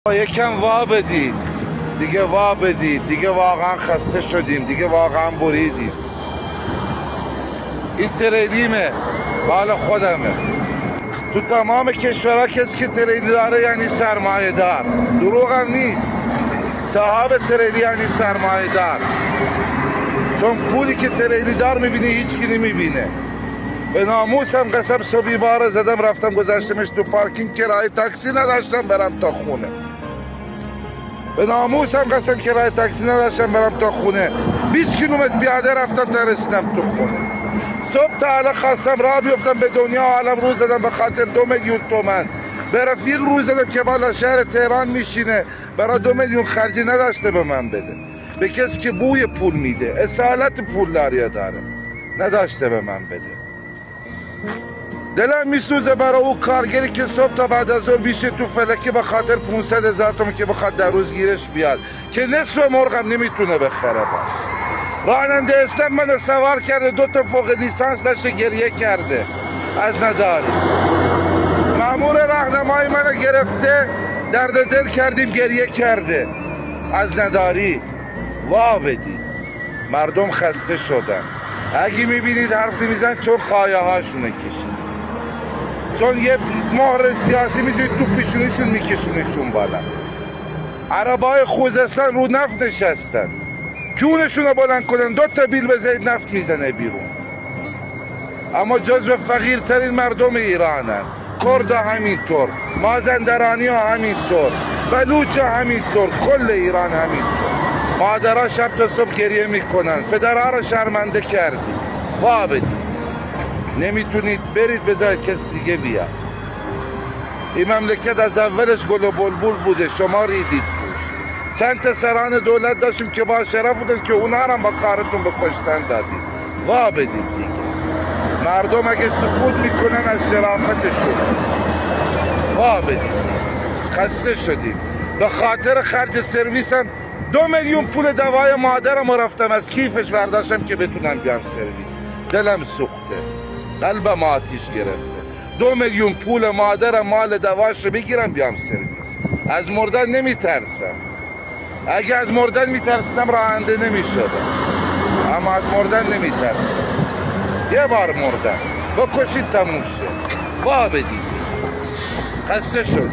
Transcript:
یکم وا بدید دیگه، وا بدید دیگه، واقعا خسته شدیم دیگه، واقعا بریدیم. این تریلیمه، مال خودمه. تو تمام کشورها کسی که تریلی داره یعنی سرمایه دار، دروغ هم نیست. صاحب تریلی یعنی سرمایه دار، چون پولی که تریلی دار میبینه هیچ کی نمیبینه. به ناموسم قسم صبحی بار زدم رفتم گذاشتمش تو پارکینگ، کرایه تاکسی نداشتم برم تا خونه. به ناموسم قسم کرایه تاکسی نداشتم برم تا خونه. 20 کیلومتر پیاده رفتم تا رسیدم تو خونه. صبح تا حالا خواستم راه بیفتم به دنیا عالم رو زدم به خاطر 2 میلیون تومن. به رفیق رو زدم که بالا شهر تهران میشینه، برای 2 میلیون خرجی نداشته به من بده. به کسی که بوی پول میده، اصالت پولداری داره، نداشته به من بده. دلم میسوزه برای او کارگری که صبح تا بعد از ظهر بیشه تو فلکی به خاطر 500,000 تومان که بخواد در روز گیرش بیاد، که نصف مرغم نمیتونه بخره باش. راننده استم من سوار کرده، 2 تا فوق لیسانس داشته، گریه کرده از نداری. مامور راهنمای منو گرفته، درد دل کردیم، گریه کرده از نداری. وا بدید، مردم خسته شدن. اگه میبینید حرف نمیزن چون خایه هاشونه کشید، چون یه مهر سیاسی میزید تو پیشونیشون میکشونشون بالا. عربای خوزستان رو نفت نشستن، کونشون رو بلند کنن 2 تا بیل بزنید نفت میزنه بیرون. اما جزو فقیرترین مردم ایرانن. کرد همینطور، مازندرانی ها همینطور، بلوچ ها همینطور، کل ایران همینطور. مادرها شب تا صبح گریه میکنن، پدرها رو شرمنده کردی. وا بدید، نمیتونید برید بذارید کسی دیگه بیاد. این مملکت از اولش گل و بلبل بوده، شما ریدید توش. چند تا سران دولت داشتیم که با شرف بودن که اونا رو با کارتون به کشتن دادید. وا بدید دیگه. مردم اگه سکوت میکنن از شرافتشون، وا بدید. خسته شدیم. به خاطر خرج سرویسم 2 میلیون پول دوای مادرم رفتم از کیفش برداشتم که بتونم بیام سرویس. دلم سوخته، قلبم آتیش گرفته. 2 میلیون پول مادرم مال دواشو بگیرم بیام سرویس. از مردن نمیترسم. اگه از مردن میترسیدم راننده نمیشدم، اما از مردن نمیترسم. یه بار مردم، بکشید تموم شه. وا بدید. خسته شد.